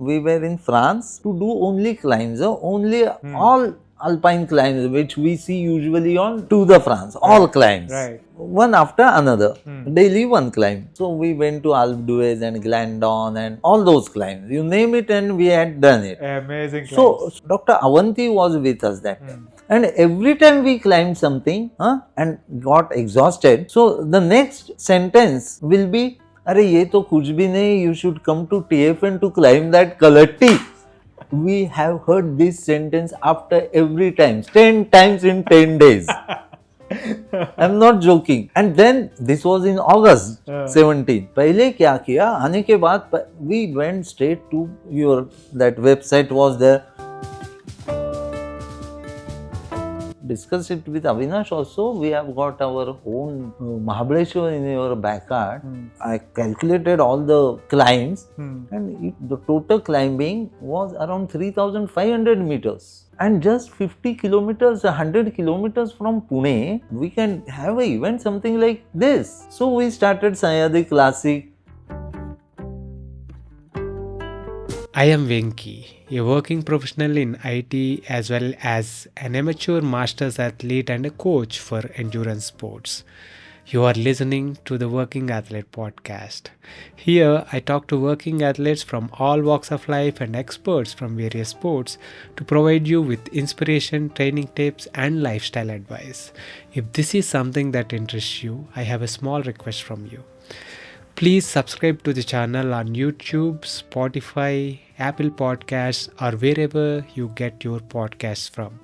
We were in France to do only climbs, only all alpine climbs which we see usually on Tour de France, all climbs. Right. One after another, daily one climb. So we went to Alpe d'Huez and Glandon and all those climbs. You name it and we had done it. Amazing So climbs. Dr. Avanti was with us that time. And every time we climbed something and got exhausted, so the next sentence will be, अरे ये तो कुछ भी नहीं, you should come to TFN to climb that Kalahatty. We have heard this sentence after every time, 10 times in 10 days. I'm not joking. And then this was in August 17. पहले क्या किया, आने के बाद we went straight to your, that website was there. Discuss it with Avinash also. We have got our own Mahabaleshwar in your backyard. I calculated all the climbs and the total climbing was around 3,500 meters. And just 50 kilometers, 100 kilometers from Pune, we can have an event something like this. So we started Sahyadri Classic. I am Venki, a working professional in IT as well as an amateur masters athlete and a coach for endurance sports. You are listening to the Working Athlete podcast. Here, I talk to working athletes from all walks of life and experts from various sports to provide you with inspiration, training tips, and lifestyle advice. If this is something that interests you, I have a small request from you. Please subscribe to the channel on YouTube, Spotify, Apple Podcasts, or wherever you get your podcasts from.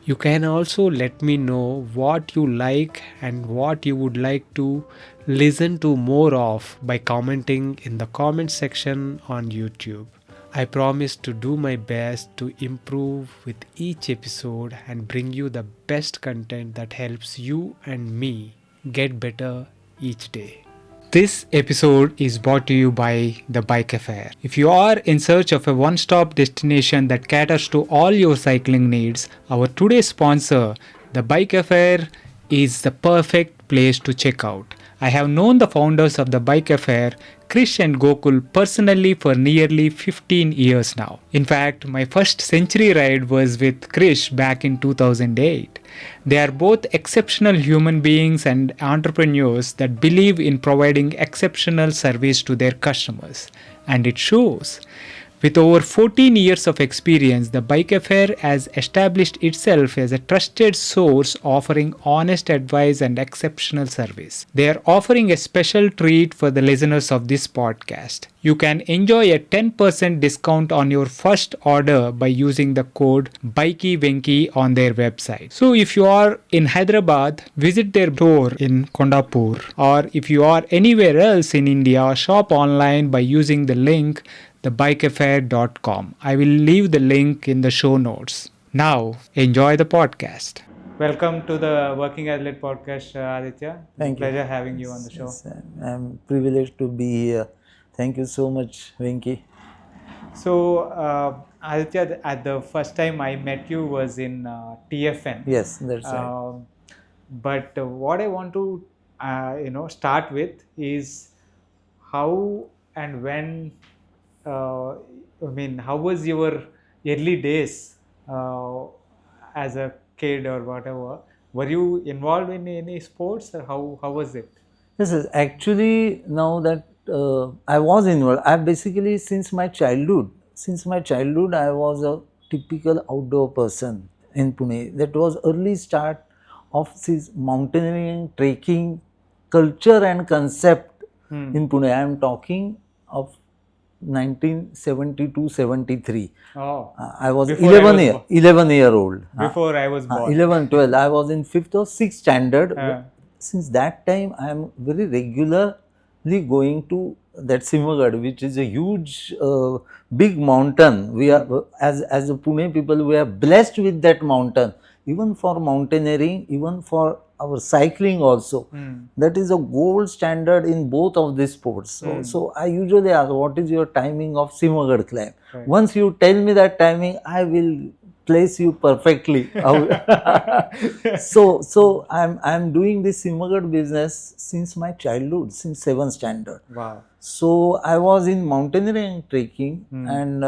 You can also let me know what you like and what you would like to listen to more of by commenting in the comment section on YouTube. I promise to do my best to improve with each episode and bring you the best content that helps you and me get better each day. This episode is brought to you by The Bike Affair. If you are in search of a one-stop destination that caters to all your cycling needs, our today's sponsor, The Bike Affair, is the perfect place to check out. I have known the founders of The Bike Affair, Krish and Gokul, personally for nearly 15 years now. In fact, my first century ride was with Krish back in 2008. They are both exceptional human beings and entrepreneurs that believe in providing exceptional service to their customers. And it shows. With over 14 years of experience, the Bike Affair has established itself as a trusted source offering honest advice and exceptional service. They are offering a special treat for the listeners of this podcast. You can enjoy a 10% discount on your first order by using the code BikeyVenki on their website. So if you are in Hyderabad, visit their store in Kondapur, or if you are anywhere else in India, shop online by using the link thebikeaffair.com. I will leave the link in the show notes. Now, enjoy the podcast. Welcome to the Working Athlete podcast, Aditya. Thank you. Pleasure having you on the show. Yes, I'm privileged to be here. Thank you so much, Venki. So, Aditya, at the first time I met you was in TFN. Yes, that's right. But what I want to, start with is how and when. How was your early days as a kid or whatever? Were you involved in any sports, or how was it? Yes, actually, now that I was involved, I basically since my childhood, I was a typical outdoor person in Pune. That was early start of this mountaineering, trekking culture and concept in Pune. I am talking of 1972-73. Oh, I was 11 year old. Before I was born. 11, 12. I was in 5th or 6th standard. Since that time, I am very regularly going to that Simagad, which is a huge, big mountain. We are, as a Pune people, we are blessed with that mountain. Even for mountaineering, even for our cycling also. That is a gold standard in both of these sports. So I usually ask, what is your timing of Simagad climb? Right. Once you tell me that timing, I will place you perfectly. So I'm doing this Simagad business since my childhood, since 7th standard. Wow. So I was in mountaineering and trekking and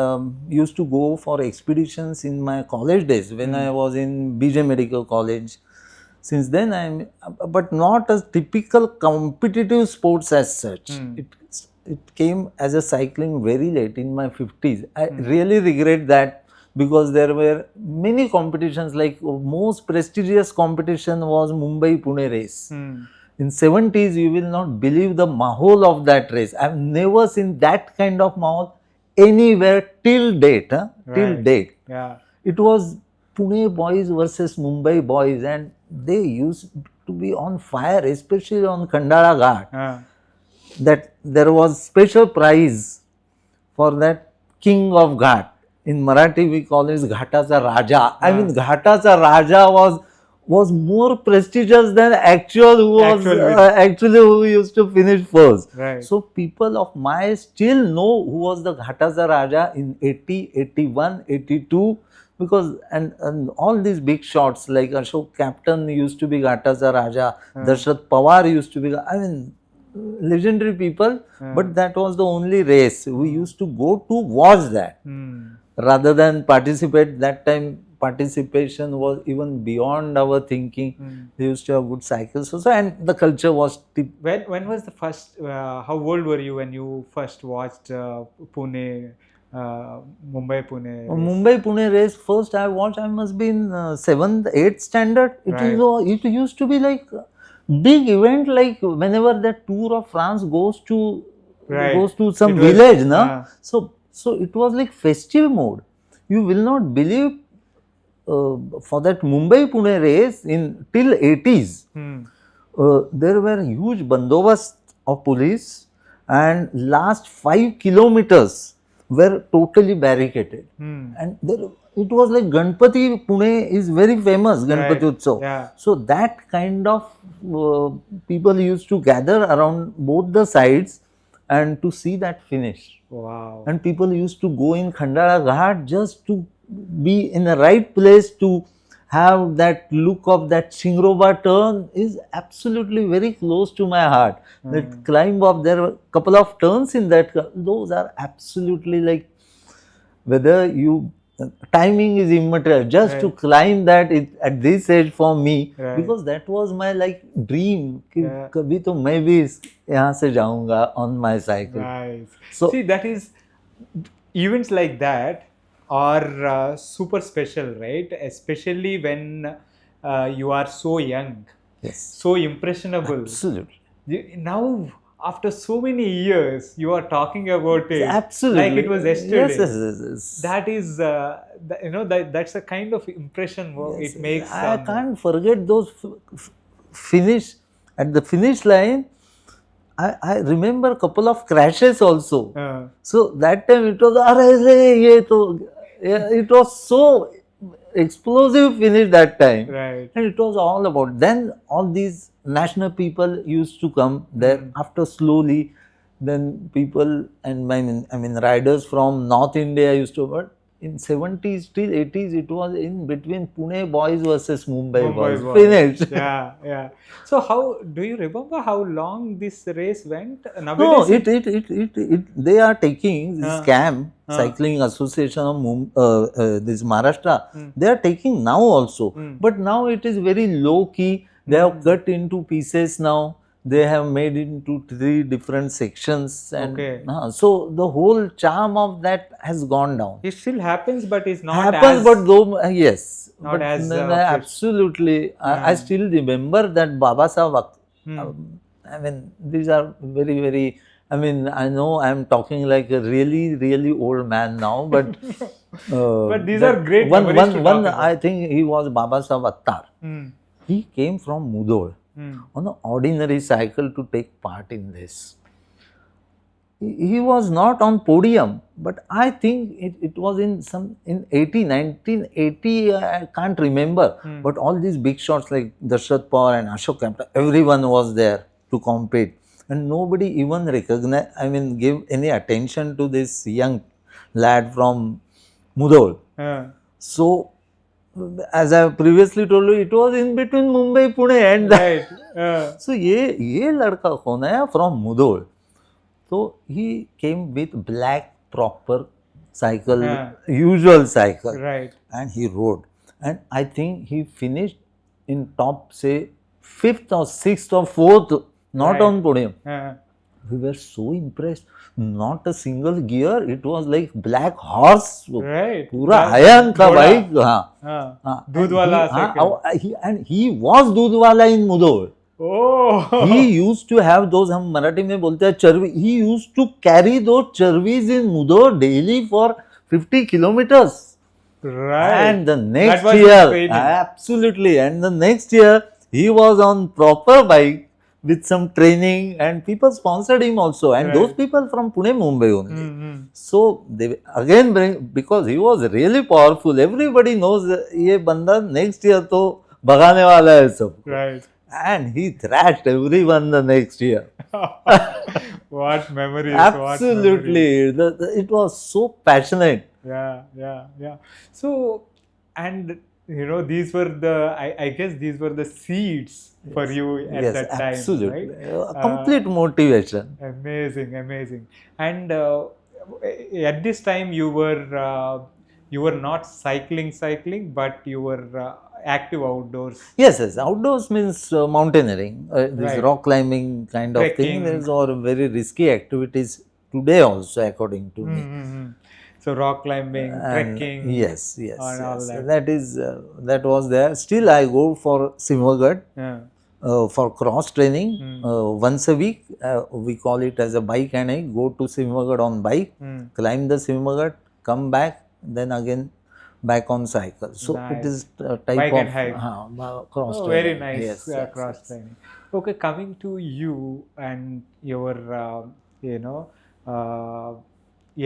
used to go for expeditions in my college days when I was in BJ Medical College. Since then but not a typical competitive sports as such. It came as a cycling very late in my 50s. I really regret that because there were many competitions, like most prestigious competition was Mumbai-Pune race. In 70s, you will not believe the mahal of that race. I've never seen that kind of mahal anywhere till date. Till Right. date. Yeah. It was Pune boys versus Mumbai boys, and they used to be on fire, especially on Khandala Ghat. That there was special prize for that king of Ghat. In Marathi, we call it Ghatacha Raja. I mean, Ghatacha Raja was more prestigious than actually who used to finish first. Right. So people of my still know who was the Ghatacha Raja in 80, 81, 82. Because and all these big shots like Ashok Captain used to be Ghatacha Raja, Darshat Pawar used to be, I mean, legendary people, but that was the only race. We used to go to watch that rather than participate. That time participation was even beyond our thinking. They used to have good cycles also, and the culture was When was the first, how old were you when you first watched Pune, Mumbai-Pune race? Mumbai-Pune race. First I watched, I must be in 7th, 8th standard. It used to be like big event, like whenever the Tour of France goes to some village, na? So it was like festive mode. You will not believe for that Mumbai-Pune race in till 80s, there were huge bandobast of police, and last 5 kilometers were totally barricaded. And it was like Ganpati. Pune is very famous, Ganpati Utsav. So that kind of people used to gather around both the sides and to see that finish. Wow. And people used to go in Khandala Ghat just to be in the right place to have that look of that Singroba turn is absolutely very close to my heart. That climb up, there were a couple of turns in that, those are absolutely like, whether you, timing is immaterial, just to climb that at this age for me, because that was my like dream. Kabhi to main bhi yahan se jaunga on my cycle. Right. So see, that is, events like that are super special, right? Especially when you are so young, so impressionable. Absolutely. Now, after so many years, you are talking about it Absolutely. like it was yesterday. Yes. That is, that's a kind of impression it makes. I can't forget those finish at the finish line. I remember a couple of crashes also. So that time it was, it was so explosive finish that time. Right. And it was all about, then all these national people used to come there. After slowly, then people, and I mean riders from North India used to, but in 70s till 80s it was in between Pune boys versus Mumbai boys. Finished. Yeah. So how do you remember how long this race went? No, they are taking this CAM, Cycling Association of this Maharashtra. They are taking now also, but now it is very low key. They have cut into pieces now. They have made it into 3 different sections, and so the whole charm of that has gone down. It still happens, but it's not happens, as, but though yes, not but as absolutely. I still remember that Baba Sahib. I mean, these are very, very. I mean, I know I am talking like a really, really old man now, but but these are great. One, I think he was Baba Sahib Attar. He came from Mudol on an ordinary cycle to take part in this. He was not on podium, but I think it was in 1980, I can't remember. But all these big shots like Darshat Pawar and Ashok Captain, everyone was there to compete. And nobody even gave any attention to this young lad from Mudol. So as I previously told you, it was in between Mumbai, Pune, and Right. so ये लड़का कौन है from Mudol. So he came with black proper cycle, usual cycle, Right. and he rode. And I think he finished in top, say, 5th or 6th or 4th, not Right. on podium. Uh, We were so impressed. Not a single gear. It was like black horse. right. पूरा That- ion का घोड़ा. Bike. हाँ. हाँ, दूध वाला cycle. And he was दूध वाला in Mudol. Oh. He used to have those, हम मराठी में बोलते हैं Charvi. He used to carry those charvis in Mudol daily for 50 kilometers. Right. And the next That was his year, training. absolutely, and the next year he was on proper bike with some training, and people sponsored him also, and Right. those people from Pune, Mumbai only. Mm-hmm. So they again bring, because he was really powerful. Everybody knows ये बंदा next year तो भगाने वाला है सबको. Right. And he thrashed everyone the next year. What memories. Absolutely, it was so passionate. Yeah. So, and these were I guess these were the seeds for you at Yes, that time, absolutely. right? Complete motivation. Amazing. And at this time you were not cycling, but you were active outdoors. Yes. Outdoors means mountaineering, this Right. rock climbing kind of Trekking. thing. There is or very risky activities today also, according to me. Mm-hmm. So rock climbing, And trekking. yes. and all that. That was there. Still, I go for Simhagad Yeah. for cross training once a week. We call it as a bike, and I go to Simhagad on bike, climb the Simhagad, come back, then again back on cycle. So Nice. it is a type Bike of and hike. cross Oh, training. very nice. Yes, Cross yes. training. Okay, coming to you and your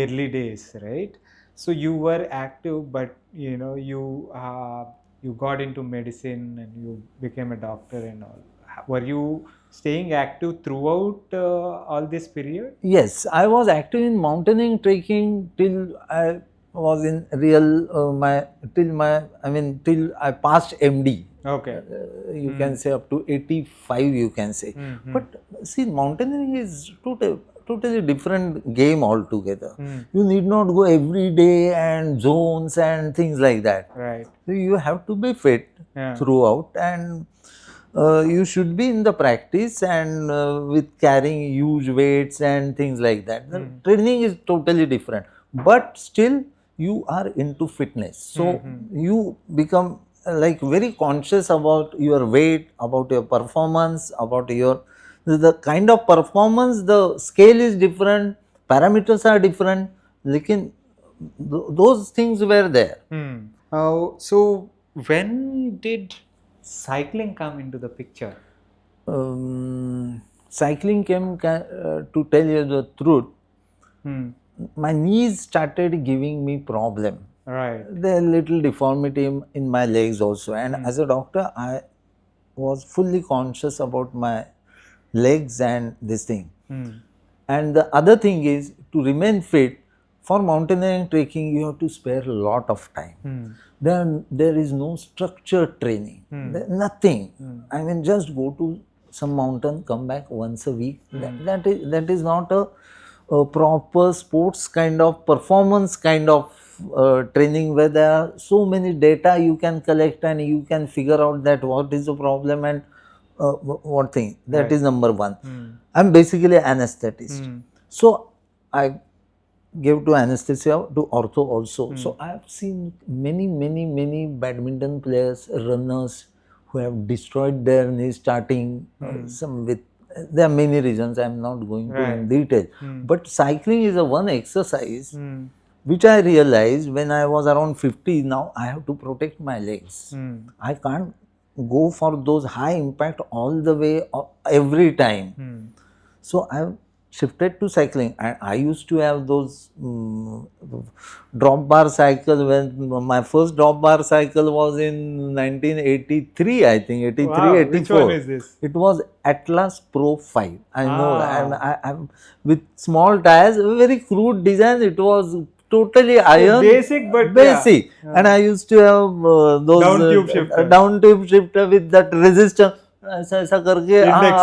early days, right? So you were active, but you got into medicine and you became a doctor and all. Were you staying active throughout all this period? Yes, I was active in mountaineering trekking till I was in till I passed MD. Okay. You can say up to 85, you can say. Mhm. But see, mountaineering is totally different game altogether. You need not go every day and zones and things like that. Right. So you have to be fit Yeah. throughout, and you should be in the practice and with carrying huge weights and things like that. The training is totally different, but still you are into fitness. So you become like very conscious about your weight, about your performance, about your the kind of performance. The scale is different, parameters are different. Lekin those things were there. So when did cycling come into the picture? Cycling came, to tell you the truth, my knees started giving me problem. Right. There little deformity in my legs also, and as a doctor I was fully conscious about my legs and this thing. And the other thing is, to remain fit for mountaineering trekking, you have to spare a lot of time. There is no structured training, nothing. I mean, just go to some mountain, come back once a week. That is not a proper sports kind of performance kind of training, where there are so many data you can collect and you can figure out that what is the problem and what thing. That is number one. I'm basically an anesthetist. So I gave to anesthesia to ortho also. So I have seen many badminton players, runners who have destroyed their knees starting some with. There are many reasons. I am not going to in detail. But cycling is a one exercise which I realized when I was around 50. Now I have to protect my legs. I can't go for those high impact all the way every time. So I have shifted to cycling, and I used to have those drop bar cycle. When my first drop bar cycle was in 1983, I think 83, Wow, 84. which one is this? It was Atlas Pro 5. I know, I'm with small tires, very crude design. It was totally iron. Basic, but basic. yeah. And I used to have those Down tube shifter. down tube shifter with that resistance. ऐसा करके Index.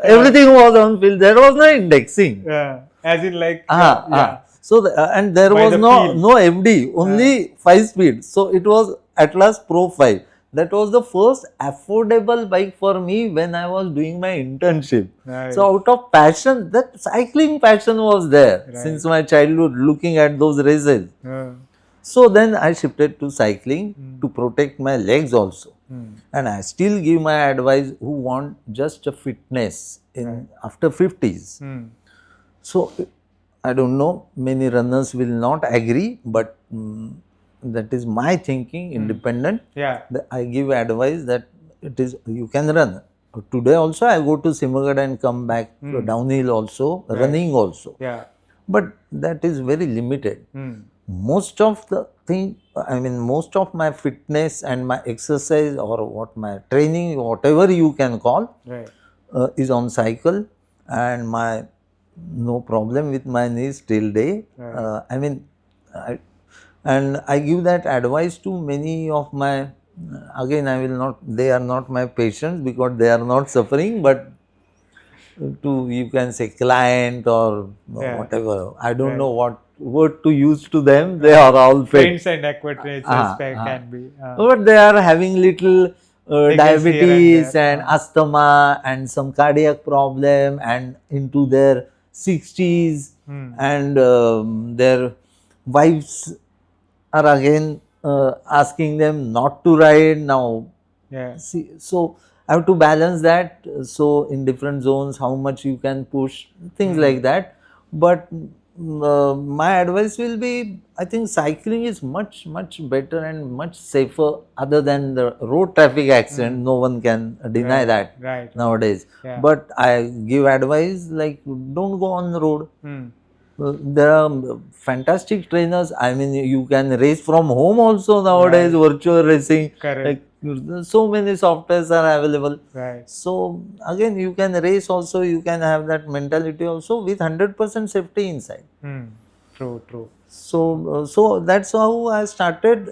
everything was on field. There was no indexing. Yeah. As in like yeah. So and there By was the no feel. no FD, only 5 speed. So it was Atlas Pro 5. That was the first affordable bike for me when I was doing my internship. Right. So out of passion, that cycling passion was there since my childhood, looking at those races. So then I shifted to cycling to protect my legs also. And I still give my advice who want just a fitness in after 50s. So I don't know, many runners will not agree, but that is my thinking, independent. Yeah. I give advice that it is, you can run. Today also I go to Simagad and come back downhill also, running also. Yeah. But that is very limited. Most of the thing, I mean, most of my fitness and my exercise or what my training, whatever you can call, is on cycle, and my no problem with my knees till day. I mean, and I give that advice to many of my, again I will not, they are not my patients because they are not suffering, but to, you can say, client or whatever, I don't know what word to use to them, they are all fit. Friends and aquatrators can be. But they are having little diabetes and and asthma and some cardiac problem and into their 60s, and their wives are again asking them not to ride now. See, so I have to balance that. So in different zones, how much you can push, things like that. But my advice will be, I think cycling is much better and much safer other than the road traffic accident. No one can deny that nowadays. But I give advice like, don't go on the road. There are fantastic trainers. I mean, you can race from home also nowadays, virtual racing. Correct. Like, so many softwares are available. So again, you can race also, you can have that mentality also with 100% safety inside. True. So, so that's how I started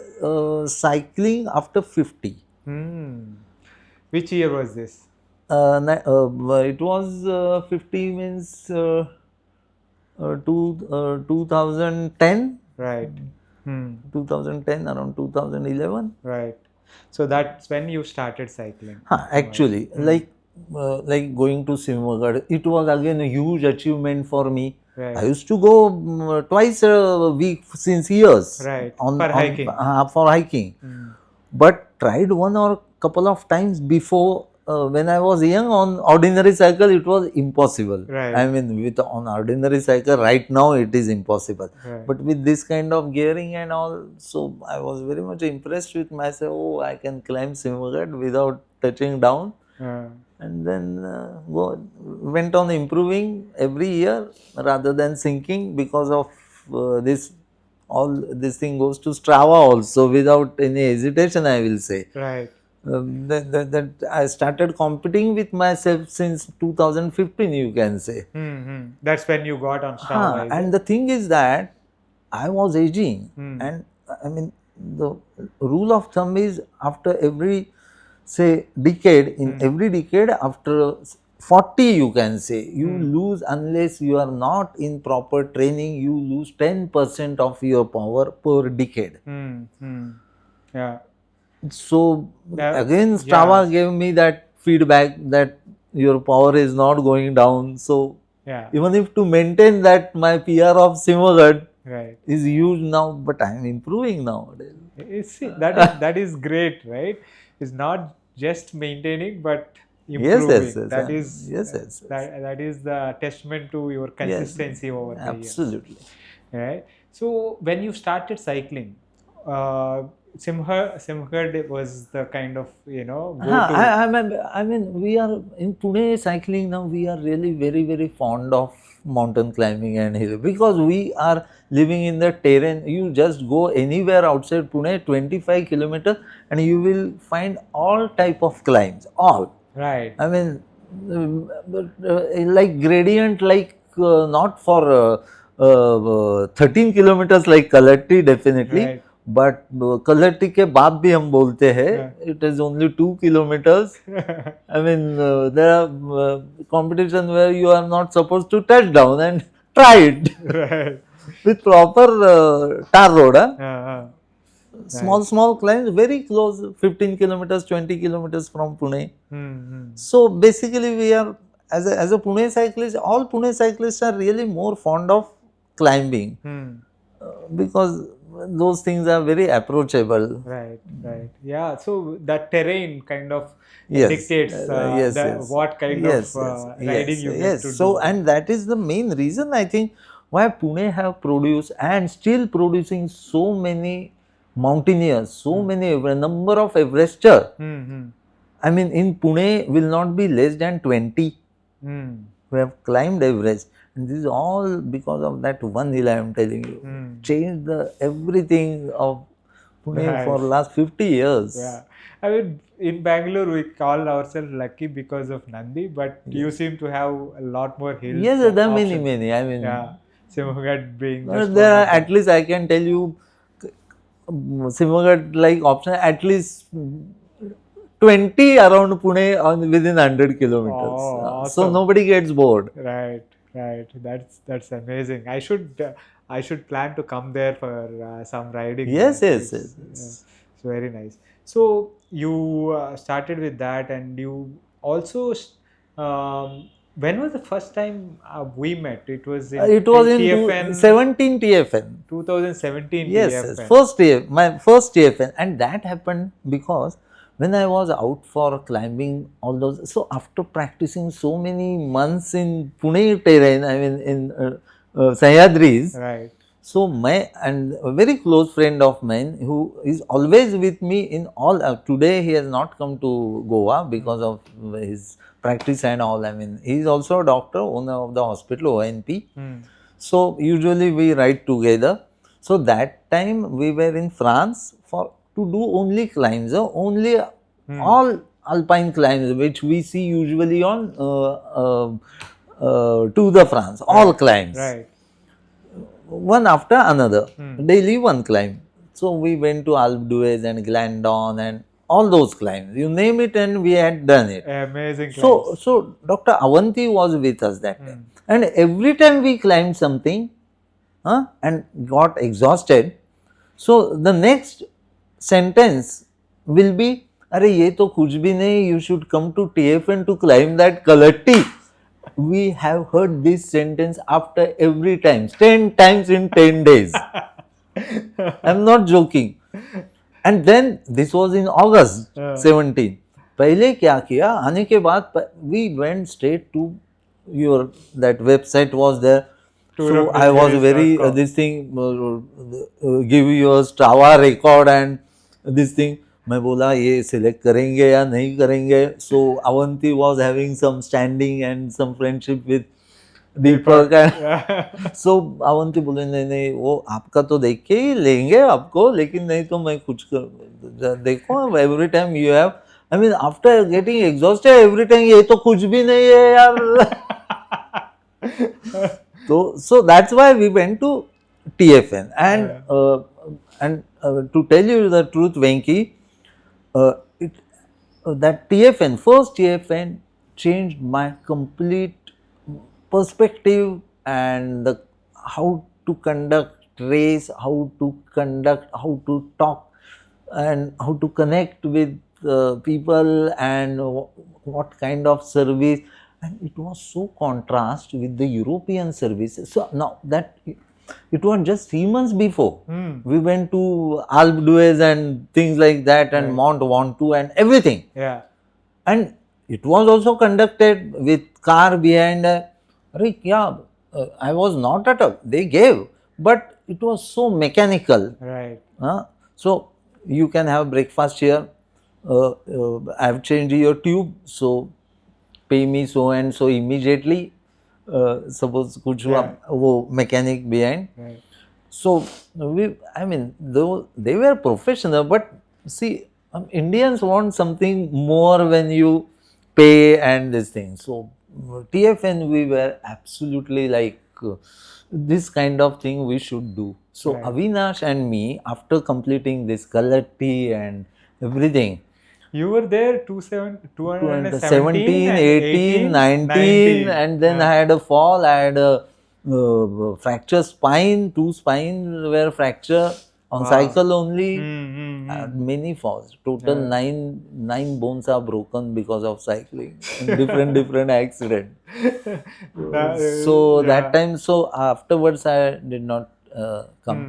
cycling after 50. Which year was this? It was 50 means 2010. Right. 2010, around 2011. Right. So that's when you started cycling. Actually, like going to Simagad, it was again a huge achievement for me. I used to go twice a week since years. For hiking. For hiking. But tried one or couple of times before. When I was young on ordinary cycle, it was impossible. I mean, with on ordinary cycle right now, it is impossible. But with this kind of gearing and all, so I was very much impressed with myself. Oh, I can climb Simagad without touching down. And then went on improving every year rather than sinking because of this. All this thing goes to Strava also without any hesitation, I will say. That I started competing with myself since 2015, you can say. That's when you got on Strava. And the thing is that I was aging, and I mean, the rule of thumb is after every, say, decade, in every decade after 40, you can say, you lose, unless you are not in proper training, you lose 10% of your power per decade. So again, Strava gave me that feedback that your power is not going down. So even if to maintain that, my PR of Simagad is huge now, but I am improving nowadays. See, that is great, right? It's not just maintaining, but improving. That is the testament to your consistency over the years. Absolutely. Right. So when you started cycling, Simagad was the kind of, go-to. I mean, we are in Pune cycling now, we are really very fond of mountain climbing and hill, because we are living in the terrain. You just go anywhere outside Pune, 25 kilometers, and you will find all type of climbs, all. I mean, like gradient, like not for 13 kilometers like Kalahatty definitely, Right. but Kalahatty के बाद भी हम बोलते हैं Yeah. it is only 2 kilometers. I mean, there are competition where you are not supposed to touch down and try it Right. with proper tar road. Nice. Small climbs, very close, 15 kilometers, 20 kilometers from Pune. Hmm. So basically, we are as a Pune cyclist, all Pune cyclists are really more fond of climbing because those things are very approachable. Right, right. Yeah, so that terrain kind of Yes, dictates yes, yes, what kind yes, of yes, riding yes, you get yes. to So, do. and that is the main reason I think why Pune have produced and still producing so many mountaineers, so many number of Everester. Hmm. I mean, in Pune will not be less than 20 who have climbed Everest. And this is all because of that one hill I am telling you. Changed the everything of Pune for Nice. last 50 years. Yeah. I mean, in Bangalore, we call ourselves lucky because of Nandi, but you seem to have a lot more hills Yes, there are options. many. I mean, Yeah. Simhagad being just there one are of them. at least I can tell you, Simhagad like option at least 20 around Pune on within 100 kilometers. Oh, So awesome. nobody gets bored. Right, right. That's amazing. I should plan to come there for some riding. Yes, yes, yes, It's very nice. So you started with that, and you also. When was the first time we met? It was in It was in TFN 17 TFN. 2017 Yes, yes, TFN. my first TFN, and that happened because when I was out for climbing all those. So after practicing so many months in Pune terrain, I mean in Sahyadris. Right. So my and a very close friend of mine who is always with me in all. Today he has not come to Goa because of his practice and all. I mean he is also a doctor, owner of the hospital ONP. So usually we ride together. So that time we were in France for to do only climbs, only all alpine climbs which we see usually on Tour de France, all climbs. Right. One after another, daily one climb. So we went to Alpe d'Huez and Glandon and all those climbs. You name it, and we had done it. Amazing climbs. So Dr. Avanti was with us that time, and every time we climbed something, and got exhausted. So the next sentence will be, "अरे ये तो कुछ भी नहीं. You should come to TFN to climb that Kalahatty." We have heard this sentence after every time, 10 times in 10 days. I'm not joking. And then this was in August 17. पहले क्या किया, आने के बाद we went straight to your, that website was there. Tour So of I was very Nilgiris.com. this thing give your Strava record and this thing. मैं बोला ये select करेंगे या नहीं करेंगे. So Avanti was having some standing and some friendship with Deepak and so Avanti बोले नहीं नहीं वो आपका तो देख के ही लेंगे आपको, लेकिन नहीं तो मैं कुछ देखो every time you have, I mean after getting exhausted every time ये तो कुछ भी नहीं है यार. So that's why we went to TFN and to tell you the truth, Venki, that TFN, first TFN changed my complete perspective and how to conduct race, how to talk and how to connect with people and what kind of service. And it was so contrast with the European services. So now that it was just 3 months before, we went to Alpe d'Huez and things like that, and Mont Ventoux and everything. Yeah. And it was also conducted with car behind. I was not at all. They gave, but it was so mechanical. Right. So you can have breakfast here. I have changed your tube, so pay me so and so immediately. Suppose कुछ हुआ वो mechanic behind. Right. So I mean, though they were professional, but see, Indians want something more when you pay and this thing. So TFN we were absolutely like this kind of thing we should do. So Right. Avinash and me, after completing this Kalahatty and everything, You were there 217 17, and 18, 18, 19, 19. and then I had a fall. I had a fracture spine. 2 spines were fractured on Wow. cycle only. Many falls. Total nine bones are broken because of cycling and different accident. So that time, so afterwards I did not come.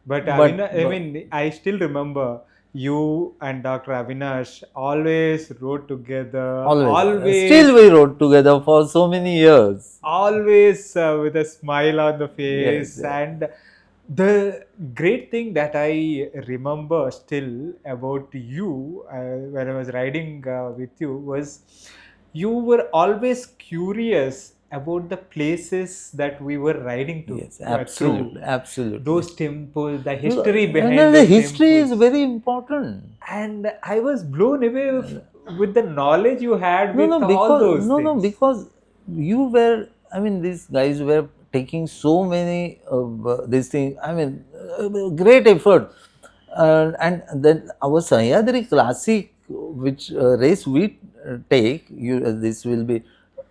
But But, I mean, I still remember you and Dr. Avinash always rode together. always, still we rode together for so many years. Always with a smile on the face. Yes. And the great thing that I remember still about you when I was riding with you was you were always curious about the places that we were riding to. Yes, absolutely, absolutely. Those temples, the history behind and the those history temples. is very important. And I was blown away with the knowledge you had with all those things. Because you were, I mean, these guys were taking so many these things. I mean, great effort. And then our Sahyadri Classic, which race we take, this will be,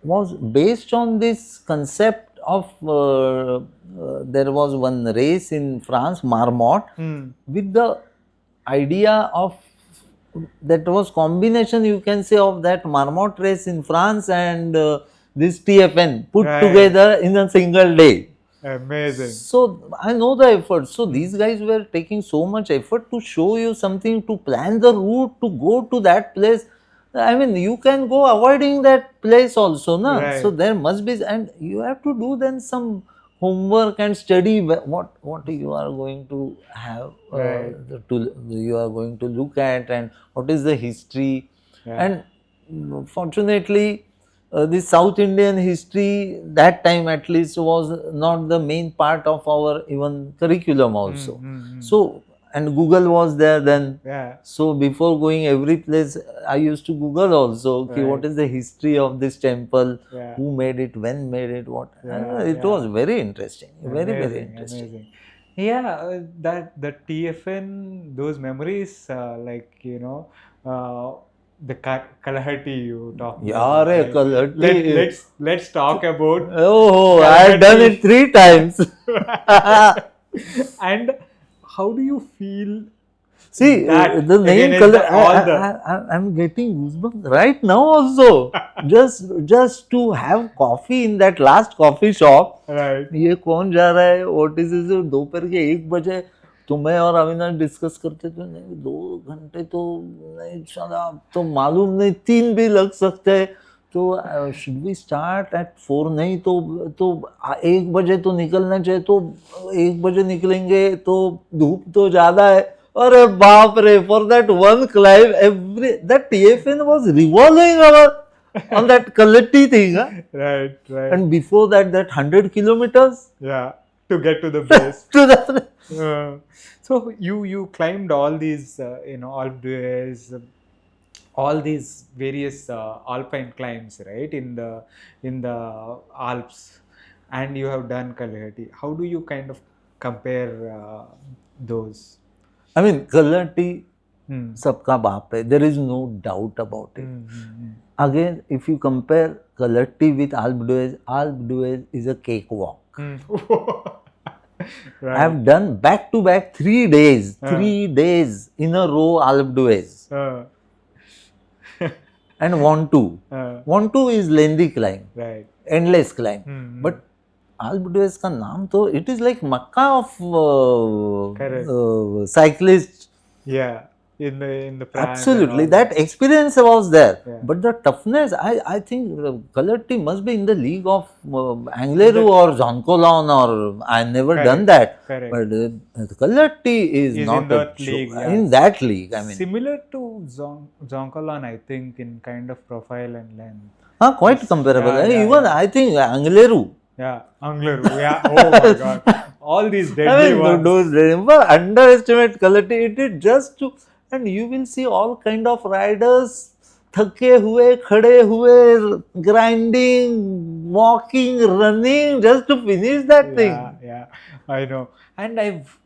was based on this concept of there was one race in France, Marmot, with the idea of, that was combination, you can say, of that Marmot race in France and this TFN put together in a single day. Amazing. So I know the effort. So these guys were taking so much effort to show you something, to plan the route to go to that place. I mean, you can go avoiding that place also, na? Right. So there must be, and you have to do then some homework and study what you are going to have, you are going to look at, and what is the history. And fortunately, the South Indian history that time at least was not the main part of our even curriculum also. So, and Google was there then. So before going every place, I used to Google also, okay, what is the history of this temple, who made it, when made it, what. It was very interesting, very interesting. Amazing. Yeah, that the TFN, those memories, like, you know, the Kalahatty you talked about. Right? Kalahatty. Let's talk about. Oh, I have done it 3 times. And how do you feel? See, the name Kalahatty, I'm getting goosebumps right now also. just to have coffee in that last coffee shop. Right. ये कौन जा रहा है, what is this, दोपहर के 1 बजे तो मैं और अविनाश डिस्कस करते थे, नहीं 2 घंटे तो नहीं चला, तो मालूम नहीं 3 भी लग सकते हैं, तो शुड वी स्टार्ट एट 4, नहीं तो 1 बजे तो निकलना चाहिए, तो 1 बजे निकलेंगे तो धूप तो ज़्यादा है. अरे बाप रे, for that one climb that TFN was revolving on that Kalahatty thing. Right. And before that 100 kilometers. To get to the base. To the so you climbed all these, Alp d'Huez, all these various alpine climbs, right, in the Alps, and you have done Kalahatty. How do you kind of compare those? I mean, Kalahatty sabka baap hai. There is no doubt about it. Again, if you compare Kalahatty with Alp d'Huez is a cakewalk. I have done back to back 3 days, 3 days in a row Alp d'Huez. And Ventoux is lengthy climb, endless climb. But Alp d'Huez ka naam to, it is like Makkah of cyclists. In the absolutely, that experience was there. But the toughness, I think Kalahatty must be in the league of Angleru or Zoncolan, or I never done that. But Kalahatty is not in that league. I mean, similar to Zoncolan, I think, in kind of profile and length. Quite comparable. Even I think Angleru. Angleru. Oh my God. All these deadly ones. Don't underestimate Kalahatty. It is just to, and you will see all kind of riders थके हुए, खड़े हुए, grinding, walking, running just to finish that thing. Yeah, I know. And I've,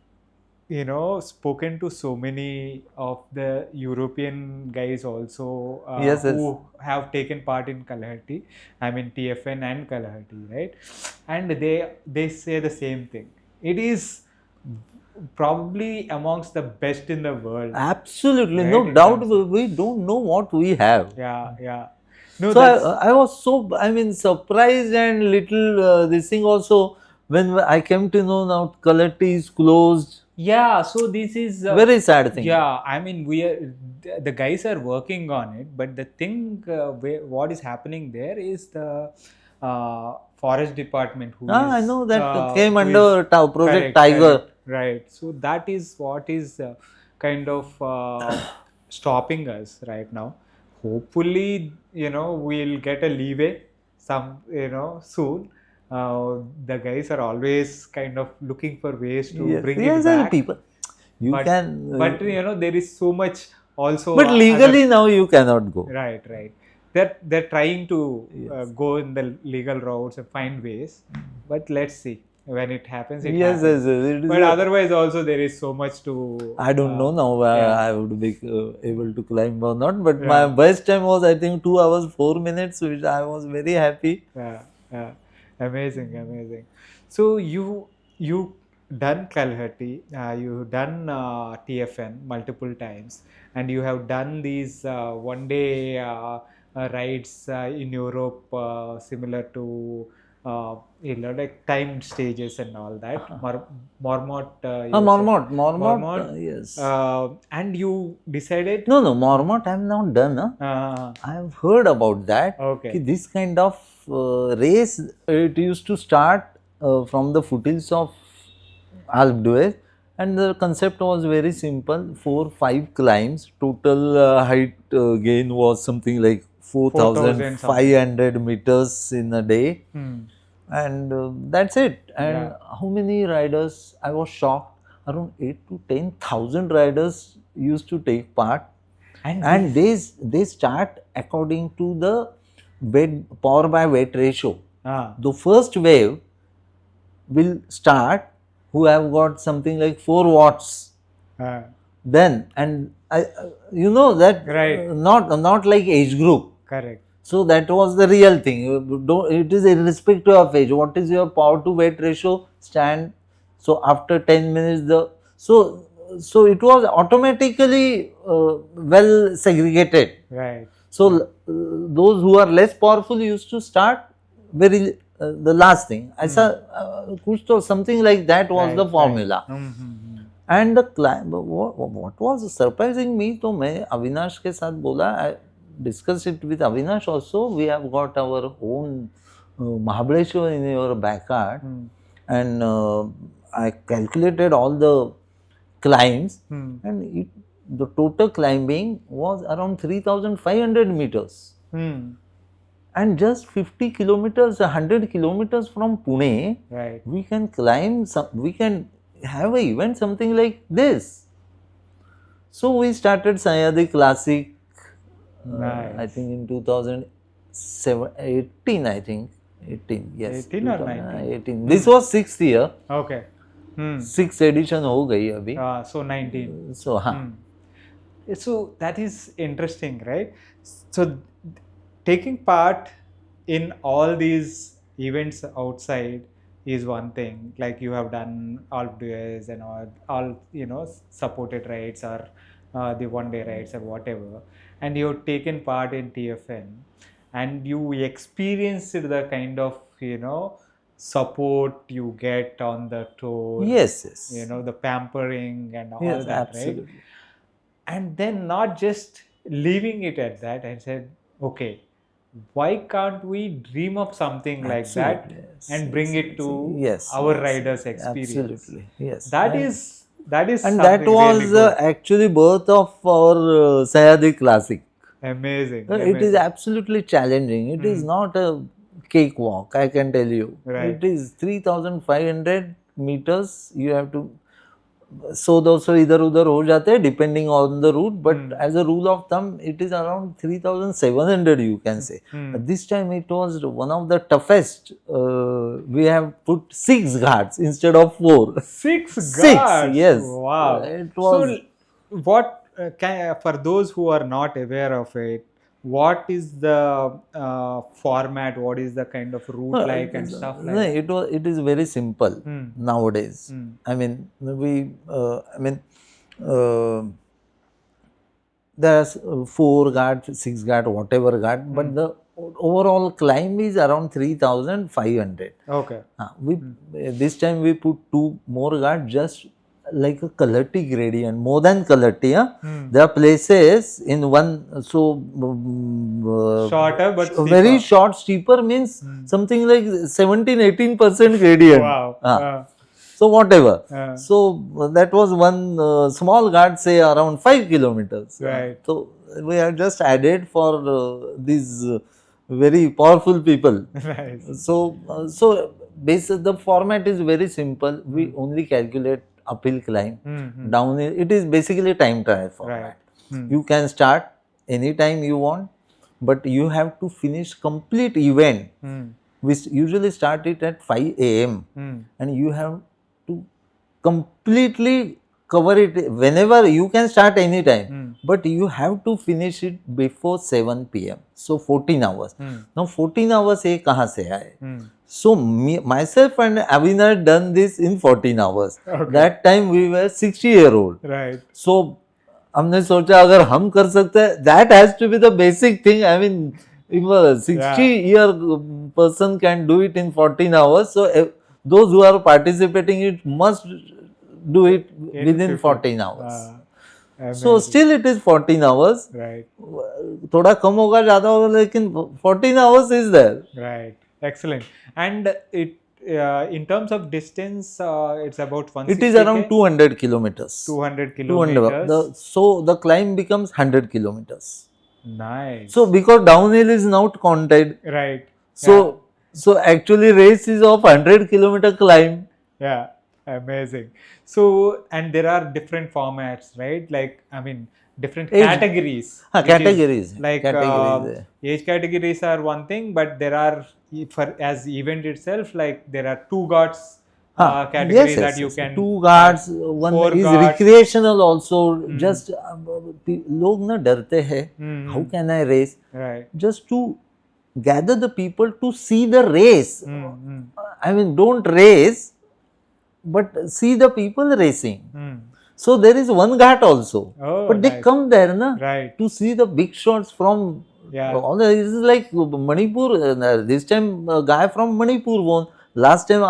spoken to so many of the European guys also Yes, yes. who have taken part in Kalahatti. I mean TFN and Kalahatti, right? And they say the same thing. It is probably amongst the best in the world. Absolutely, Right, no in doubt. terms of- We don't know what we have. Yeah. No, So that's I was so, I mean, surprised and little this thing also when I came to know now Kalahatty is closed. yeah. So this is Very sad thing. yeah. I mean, the guys are working on it, but the thing what is happening there is the forest department I know that came who under is- Project correct, Tiger. right. So that is what is kind of stopping us right now. Hopefully, we'll get a leeway soon. The guys are always kind of looking for ways to bring it Yes, back. people. You but, can. but there is so much also. But legally now you cannot go. Right. They're trying to go in the legal routes and find ways, but let's see when it happens. It Yes, happens. it is But otherwise, also there is so much to. I don't know now yeah. I would be able to climb or not. But Yeah. my best time was I think 2 hours 4 minutes, which I was very happy. Yeah. Amazing. So you done Kalahatti, you done TFN multiple times, and you have done these one day rides in Europe, similar to like timed stages and all that. Marmot. Marmot, yes. And you decided. No, Marmot I have not done. I have heard about that. Okay. Ki this kind of race, it used to start from the foothills of Alpe d'Huez, and the concept was very simple: 4-5 climbs. Total height gain was something like 4,500 meters in a day, and that's it. And how many riders? I was shocked. Around 8 to 10,000 riders used to take part, and they start according to the power by weight ratio. The first wave will start who have got something like 4 watts. Then, and you know that Right. Not like age group. Correct. So that was the real thing. It is irrespective of age. What is your power to weight ratio? Stand. So after 10 minutes, so it was automatically well segregated. Right. So those who are less powerful used to start very the last thing. I saw something like that was the formula. And the climb, what was surprising me, तो मैं अविनाश के साथ बोला, I discussed it with Avinash also. We have got our own Mahabaleshwar in your backyard, and I calculated all the climbs, and the total climbing was around 3,500 meters. And just 50 kilometers, 100 kilometers from Pune, Right. we can climb, we can have an event something like this. So we started Sahyadri Classic, Nice. I think in 2018, I think. 18, yes. 18 or 19? 18. This was 6th year. Okay. 6th edition हो गई अभी. So 19. So हाँ. So that is interesting, right? So taking part in all these events outside is one thing. Like you have done Alpe d'Huez and all supported rides or the one day rides or whatever, and you have taken part in TFN, and you experienced the kind of support you get on the tour. Yes. The pampering and all Yes, that, absolutely. right? And then not just leaving it at that, I said, okay, why can't we dream up something like that Absolutely, yes, and bring it to yes, our yes, riders' experience? Absolutely, yes. That is and something that was really good. actually birth of our Sahyadri Classic. Amazing. It is absolutely challenging. It is not a cakewalk, I can tell you. Right. It is 3,500 meters. You have to 100-200 इधर उधर हो जाते हैं depending on the route, but as a rule of thumb it is around 3,700 you can say. But this time it was one of the toughest. We have put 6 ghats instead of 4. 6 6, guards. yes. Wow. It was. So, what for those who are not aware of it, what is the format? What is the kind of route like and stuff like No, that? it is very simple nowadays. I mean, there's 4 guard, 6 guard, whatever guard, but the overall climb is around 3,500. Okay. This time we put 2 more guard, just like a Kalahatty gradient, more than Kalahatty. There are places in one, Shorter but very steeper. short, steeper means something like 17-18% gradient. Wow. So whatever. So that was one small guard, say around 5 kilometers. Right. So we have just added for these very powerful people. Nice. So the format is very simple. We only calculate uphill climb, downhill. It is basically time trial format. Right. You can start anytime you want, but you have to finish complete event. We usually start it at 5 a.m. and you have to completely cover it whenever you can start anytime, but you have to finish it before 7 p.m. So 14 hours. Now 14 hours ये कहाँ से आए? So myself and Avina done this in 14 hours. Okay. That time we were 60-year-old. Right. So हमने सोचा अगर हम कर सकते हैं, that has to be the basic thing. I mean, if a 60-year person can do it in 14 hours, so those who are participating it must do it within 14 hours. So still it is 14 hours. Right. थोड़ा कम होगा ज़्यादा होगा लेकिन 14 hours is there. Right. Excellent. And it in terms of distance, it's about 160 It is around 200 kilometers. 200 kilometers. So the climb becomes 100 kilometers. Nice. So because downhill is not counted. Right. So actually race is of 100-kilometer climb. Yeah. Amazing. So, and there are different formats, right? Like, I mean, different categories. Categories. Like categories. age categories are one thing, but there are for as event itself, like there are 2 guards categories that you can. 2 guards. One 4 is guards. recreational also. Just लोग ना डरते हैं. How can I race? Right. Just to gather the people to see the race. I mean, don't race, but see the people racing. So there is one ghat also, but they come there na, to see the big shots from all the, this is like Manipur. This time a guy from Manipur won. Last time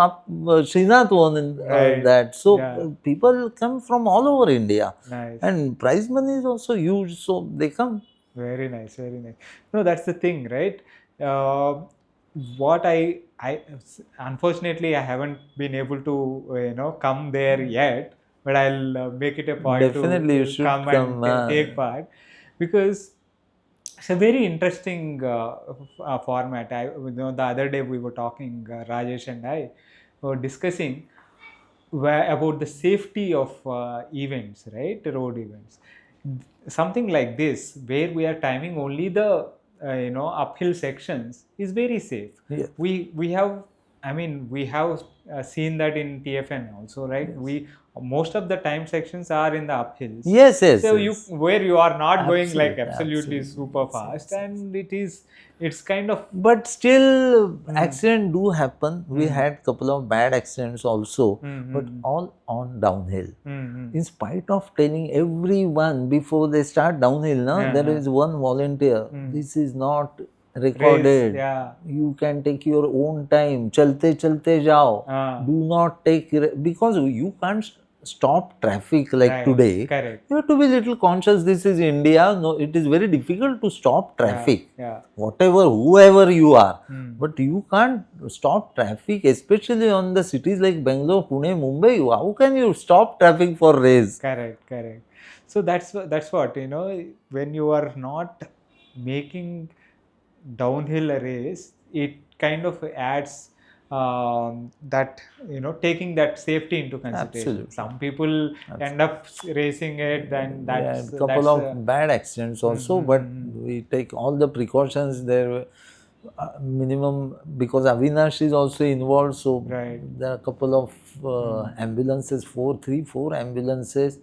Srinath won in that. So people come from all over India. Nice. And prize money is also huge, so they come. Very nice, very nice. No, that's the thing, right? What I unfortunately I haven't been able to come there yet, but I'll make it a point Definitely to you should come and take part, because it's a very interesting format. The other day we were talking, Rajesh and I were discussing about the safety of events, right? Road events. Something like this, where we are timing only the uphill sections, is very safe. Yeah. We have, I mean, we have seen that in TFN also, right? Yes. Most of the time sections are in the uphills. Yes. So yes. where you are not going like Absolutely. super fast, and it's kind of. But still, accidents do happen. We had couple of bad accidents also, but all on downhill. In spite of telling everyone before they start downhill, there is one volunteer. This is not recorded. Race, you can take your own time. Chalte jao. Do not take, because you can't stop traffic like today. Correct. You have to be little conscious. This is India. No, it is very difficult to stop traffic. Whatever, whoever you are, but you can't stop traffic, especially on the cities like Bangalore, Pune, Mumbai. How can you stop traffic for race? Correct. So that's what when you are not making downhill a race, it kind of adds that taking that safety into consideration. Absolutely. Some people end up racing it, then We had that's couple of bad accidents also, but we take all the precautions there. Minimum, because Avinash is also involved, so Right. there are a couple of ambulances, four ambulances,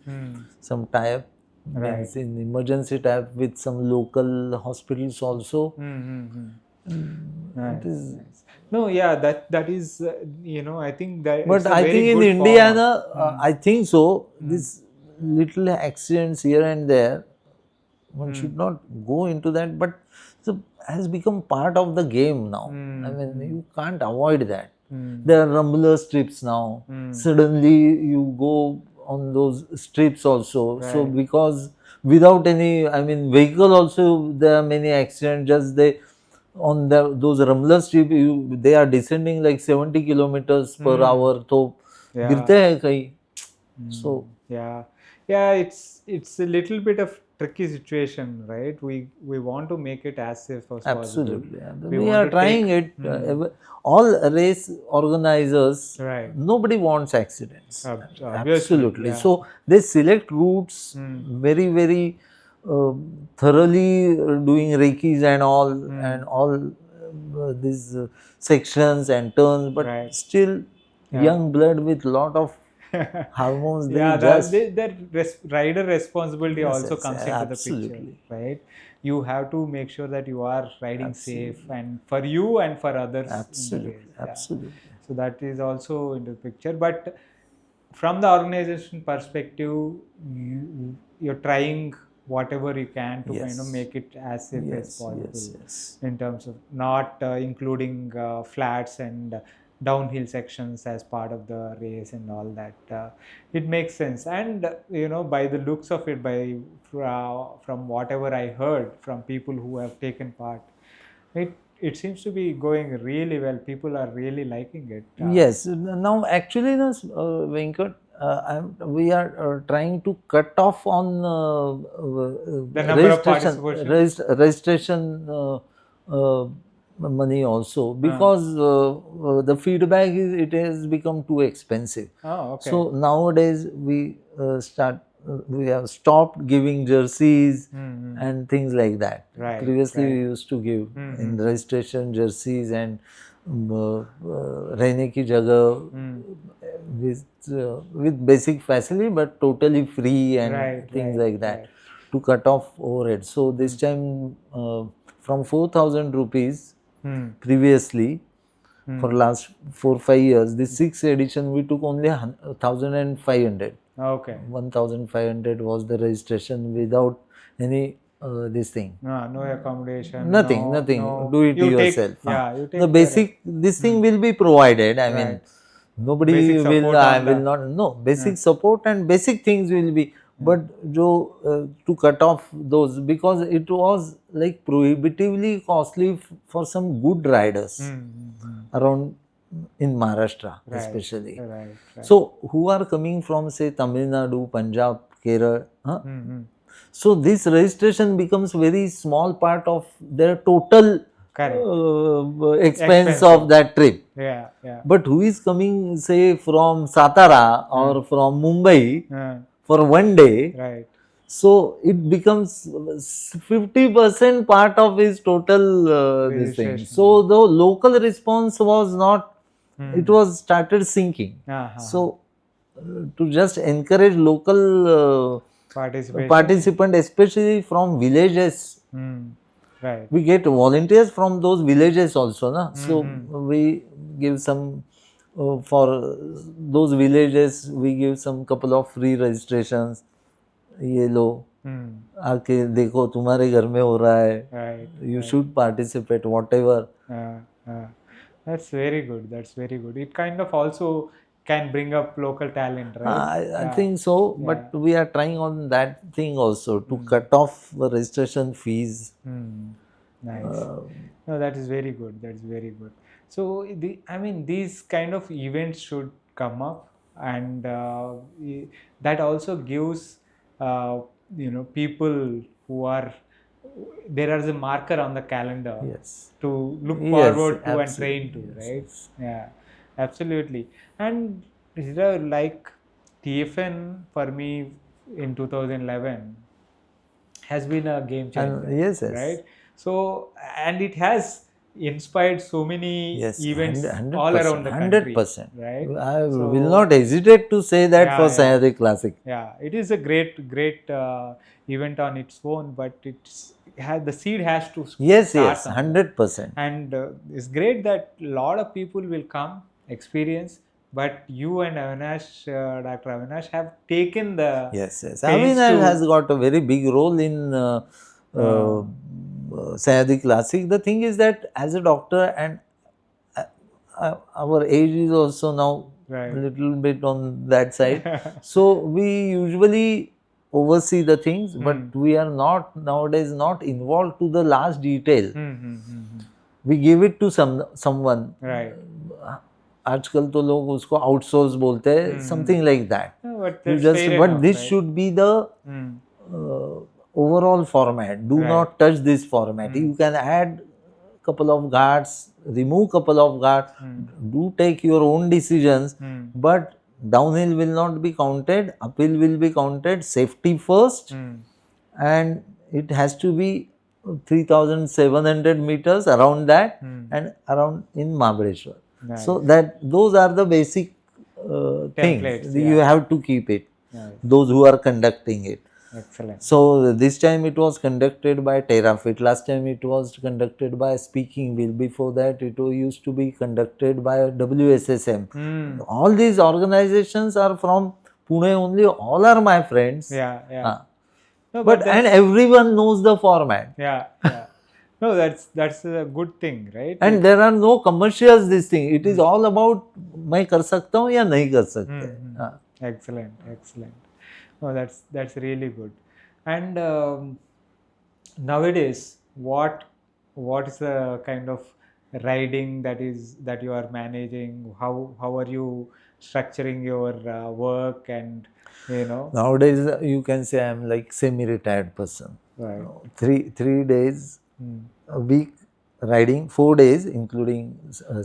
some tie-up, Right. means in emergency tie-up with some local hospitals also. Nice, It is, nice. No, yeah, that is I think that but it's a I very think in good India, format. I think so. This little accidents here and there, one should not go into that, but it has become part of the game now. I mean, you can't avoid that. There are rumbler strips now. Suddenly you go on those strips also. So Right. because without any, I mean, vehicle also, there are many accidents. Just they on those rumbler strip, they are descending like 70 kilometers per hour. So Yeah. गिरते हैं कहीं. So Yeah, it's a little bit of tricky situation, right? We want to make it as safe as possible. absolutely, We we want are to trying take- it. All race organizers, Right. nobody wants accidents. Obviously, Absolutely. yeah. So they select routes very, very thoroughly, doing reikis and all these sections and turns, but Right. still Yeah. young blood with lot of hormones. Yeah, They just that rider responsibility Yes, also yes, comes into the picture, absolutely. right? You have to make sure that you are riding safe, Absolutely. and for you and for others in the Absolutely, race. Yeah. absolutely. So that is also in the picture. But from the organization perspective, you're trying whatever you can to kind of Yes. make it as safe as Yes, possible, yes. in terms of not including flats and downhill sections as part of the race and all that. It makes sense, and by the looks of it, from whatever I heard from people who have taken part, it seems to be going really well. People are really liking it. Yes. Now, actually, no, Venkat, we are trying to cut off on The number of registration money also, because the feedback is it has become too expensive. Oh, okay. So nowadays we have stopped giving jerseys and things like that. Right, Previously, we right. used to give in registration jerseys and रहने की जगह with basic facility, but totally free and Right, things right, like that, right. to cut off overhead. So this time from 4,000 rupees previously, for last 4-5 years, this 6th edition we took only 1,500. Okay. 1,500 was the registration without any this thing. No accommodation. Nothing, no, nothing. no. Do it You yourself. you take The basic, this thing will be provided. I mean, Right. nobody Basic will, support I on will the- not, no, basic support and basic things will be. But to cut off those, because it was like prohibitively costly for some good riders around in Maharashtra, Right, especially. right. So, who are coming from, say, Tamil Nadu, Punjab, Kerala, so this registration becomes very small part of their total Correct. expense of that trip. Yeah, yeah. But who is coming, say, from Satara or from Mumbai for one day? Right. So it becomes 50% part of his total this thing. Registration. So the local response was not, it was started sinking. So to just encourage local participant, especially from villages. Right. We get volunteers from those villages also, na? So we give some for those villages. We give some couple of free registrations. ये लो, आके देखो तुम्हारे घर में हो रहा है. Right. You should participate, whatever. That's very good. That's very good. It kind of also can bring up local talent, right? I think so, but we are trying on that thing also to cut off the registration fees. Nice. No, that is very good. That's very good. So these kind of events should come up, and that also gives people who are there is a marker on the calendar Yes. to look Yes, forward to and absolutely. train to, Yes, right? yes. Yeah, absolutely. And you know, like TFN for me in 2011 has been a game changer, And yes, yes. right? So, and it has inspired so many Yes, events all 100%, around the country, 100%. right? I will So, not hesitate to say that for yeah, yeah, Sahyadri Classic. yeah. It is a great event on its own, but the seed has to Yes, start yes, somewhere. 100%. And it's great that a lot of people will come experience, but you and Avinash, Dr. Avinash, have taken the Yes, yes. pains Avinash has to got a very big role in uh, Sahyadri Classic. The thing is that as a doctor, and our age is also now a right. little bit on that side. So we usually oversee the things, but Hmm. we are not nowadays not involved to the last detail. Hmm. We give it to someone. Right. आजकल तो लोग उसको outsource बोलते हैं, Hmm. Something like that. Yeah, but You that's just, fair but enough, this right? should be the Hmm. overall format. Do Right. not touch this format. Hmm. You can add couple of guards, remove couple of guards. Hmm. Do take your own decisions, Hmm. but downhill will not be counted. Uphill will be counted. Safety first, Hmm. and it has to be 3,700 meters around that, Hmm. and around in Mahabaleshwar. Nice. So that those are the basic Templates, things. You yeah. have to keep it. Nice. Those who are conducting it. Excellent. So this time it was conducted by TerraFit. Last time it was conducted by Speaking Wheel. Before that it used to be conducted by WSSM. Hmm. All these organizations are from Pune only. All are my friends. Yeah, yeah. Ah. No, But and everyone knows the format. yeah, yeah. No, that's a good thing, right? And there are no commercials. This thing. It is all about मैं कर सकता हूँ या नहीं कर सकते. हाँ. Excellent, excellent. No, that's really good. And nowadays, what is the kind of riding that you are managing? How are you structuring your work and you know? Nowadays, you can say I'm like semi-retired person. Right. Three days Hmm. a week riding, 4 days including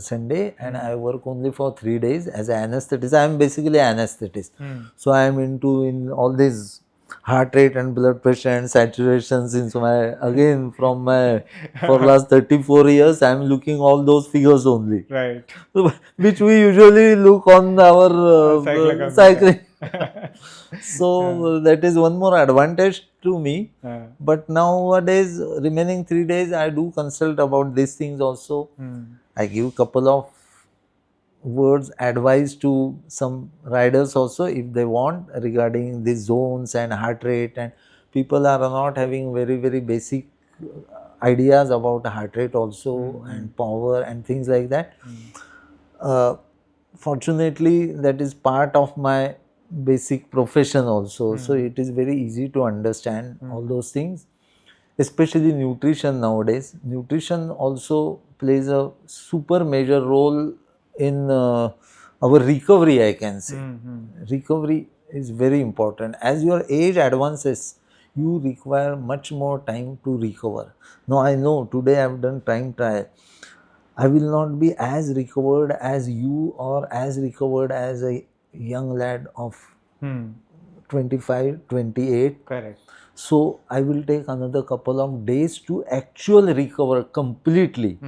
Sunday, and I work only for 3 days as an anesthetist. I am basically an anesthetist. So I am into in all these heart rate and blood pressure and saturations. Since my again from my for last 34 years I am looking all those figures only. Right. Which we usually look on our cycling. So that is one more advantage to me. But nowadays remaining 3 days I do consult about these things also. I give couple of words advice to some riders also if they want regarding these zones and heart rate, and people are not having very basic ideas about heart rate also and power and things like that. Fortunately that is part of my basic profession also, so it is very easy to understand all those things, especially nutrition. Nowadays nutrition also plays a super major role in our recovery, I can say. Recovery is very important. As your age advances you require much more time to recover. Now I know today I have done time trial, I will not be as recovered as you or as recovered as a young lad of 25, 28. Correct. So I will take another couple of days to actually recover completely.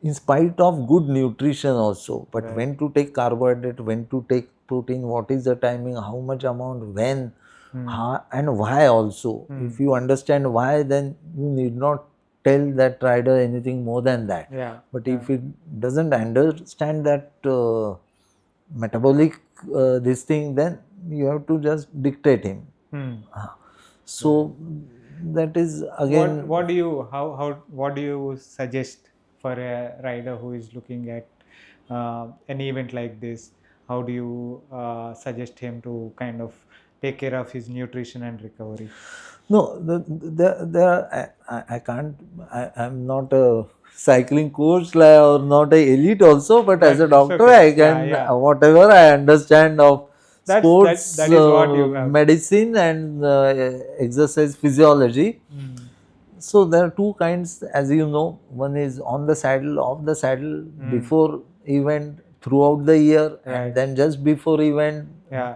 In spite of good nutrition also. But Right. when to take carbohydrate, when to take protein, what is the timing, how much amount, when, how, and why also. If you understand why, then you need not tell that rider anything more than that. Yeah. But if it doesn't understand that metabolic this thing, then you have to just dictate him. So that is again. What do you what do you suggest for a rider who is looking at an event like this? How do you suggest him to kind of take care of his nutrition and recovery? No, I can't. I'm not a cycling coach or not a elite also. But as a It's doctor, okay. I can Yeah. whatever I understand of sports, that is what you have. medicine, and exercise physiology. So there are two kinds, as you know. One is on the saddle, off the saddle, before event, throughout the year, Right. and then just before event, Yeah.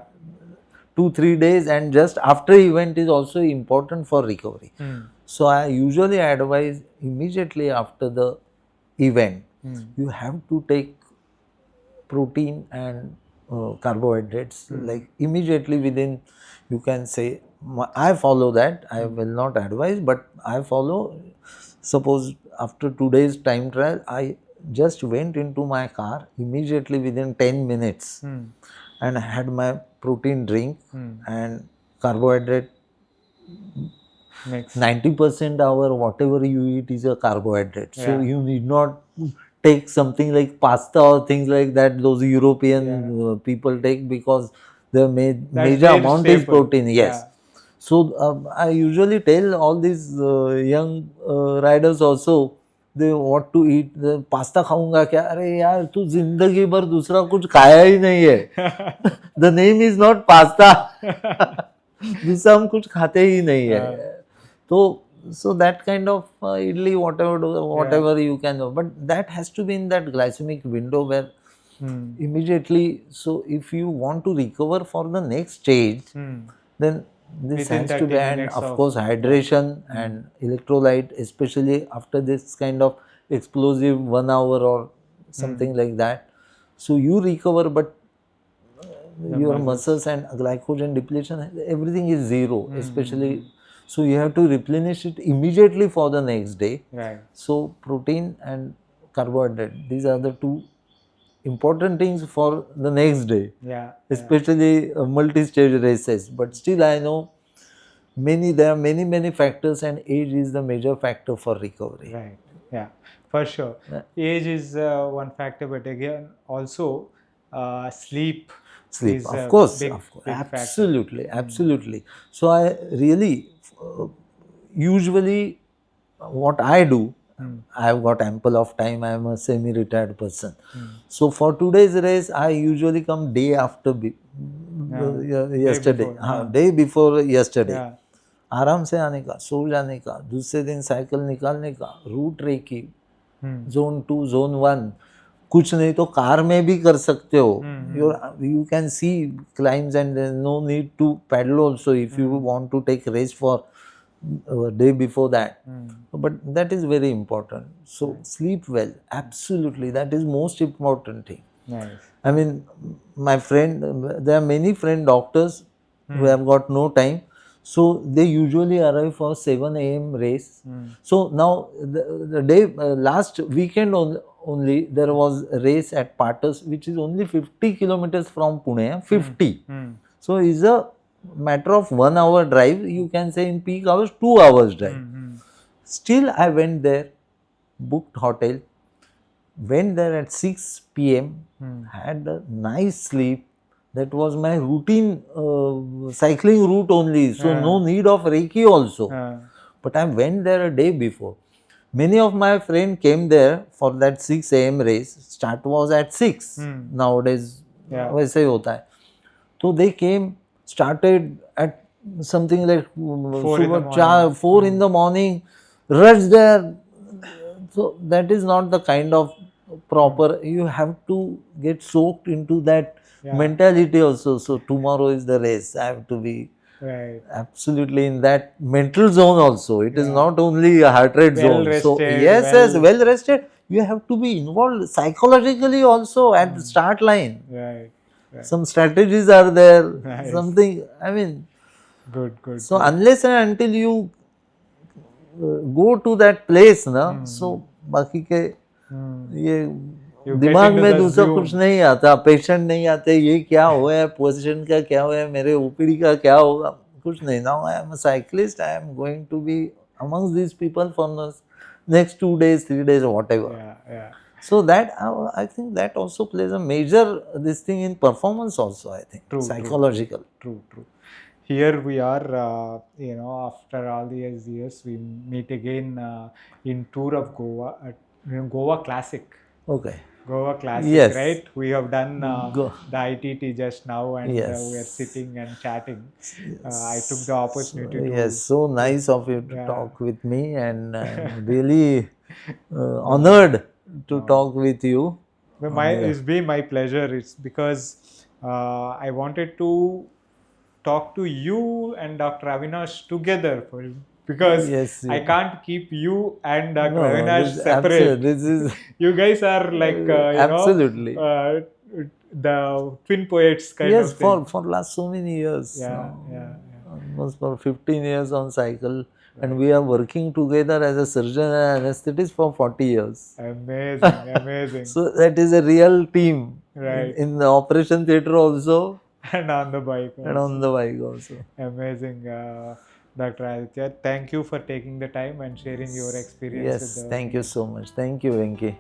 2-3 days, and just after event is also important for recovery. So I usually advise immediately after the event, you have to take protein and carbohydrates like immediately within, you can say, I follow that. I will not advise, but I follow. Suppose after 2 days time trial, I just went into my car immediately within 10 minutes and had my protein drink and carbohydrate. Mix. 90% our whatever you eat is a carbohydrate. So Yeah. you need not take something like pasta or things like that those European people take, because the major their amount is staple. protein. Yes. Yeah. So I usually tell all these young riders also, they what to eat. The pasta खाऊंगा क्या? अरे यार तू जिंदगी भर दूसरा कुछ खाया ही नहीं है. The name is not pasta. दूसरा हम कुछ खाते ही नहीं है. So that kind of idli, whatever you can do, but that has to be in that glycemic window where immediately. So if you want to recover for the next stage, then this Within has to 30 be, and minutes of of- course hydration and electrolyte, especially after this kind of explosive 1 hour or something like that. So you recover, but your muscles and glycogen depletion, everything is zero, especially. So you have to replenish it immediately for the next day. Right. So protein and carbohydrate, these are the two important things for the next day, Yeah. especially multi-stage races. But still I know there are many factors, and age is the major factor for recovery. Right. Yeah. For sure. Age is one factor, but again, also sleep. Sleep, is of a course, big factor. absolutely. So I really, usually what I do, I have got ample of time. I am a semi-retired person. So for today's race, I usually come day after yesterday, before, day before yesterday. Yeah. आराम से आने का, सो जाने का, दूसरे दिन cycle निकालने का, रूट रेकी, जोन 2, जोन 1, कुछ नहीं तो कार में भी कर सकते हो. You can see climbs, and there is no need to paddle also if you want to take race for day before that. But that is very important. So sleep well, absolutely, that is most important thing. Nice. I mean, my friend, there are many friend doctors who have got no time. So they usually arrive for 7 a.m. race. So now the day, last weekend only there was a race at Patas, which is only 50 kilometers from Pune. 50. So it's a matter of 1 hour drive. You can say in peak hours 2 hours drive. Still I went there, booked hotel, went there at 6 p.m. Had a nice sleep. That was my routine cycling route only. So no need of Reiki also. But I went there a day before. Many of my friends came there for that 6 a.m. race. Start was at 6. Nowadays, वैसे ही होता है. So they came, started at something like 4 in the morning, rushed there. So that is not the kind of proper. You have to get soaked into that mentality also. So tomorrow is the race. I have to be absolutely in that mental zone also. It is not only a heart rate zone. So yes, well rested. You have to be involved psychologically also at the start line. Right. Some strategies are there. Nice. Something. I mean. Good. So unless and until you go to that place, ना, so बाकी के ये दिमाग में दूसरा कुछ नहीं आता, पेशेंट नहीं आते, ये क्या हुआ है, पोजीशन का क्या हुआ है, मेरे ओपीडी का क्या होगा, कुछ नहीं. Now I am a cyclist. I am going to be amongst these people for the next 2 days, 3 days, whatever. So that I think that also plays a major this thing in performance also. I think psychological. True. Here we are, after all these years, we meet again in Tour of Goa, Goa Classic. Okay. Goa Classic, Yes. right? We have done Go. the ITT just now, and Yes. we are sitting and chatting. I took Yes. the opportunity to. Yes, so nice of you to Yeah. talk with me, and I'm really honored to talk with you. It's been my pleasure. It's because I wanted to talk to you and Dr. Avinash together because Yes, I can't keep you and Dr. no, Avinash this separate. this is You guys are like absolutely. the twin poets kind Yes, of thing. for last so many years, Yeah, yeah, almost for 15 years on cycle, and Right. we are working together as a surgeon and anesthetist for 40 years. yeah. Amazing, amazing. So that is a real team Right. in the operation theater also And on the bike and on also. the bike also. Amazing, Dr. Aditya. Thank you for taking the time and sharing your experience with Yes, the thank you audience. so much. Thank you, Venki.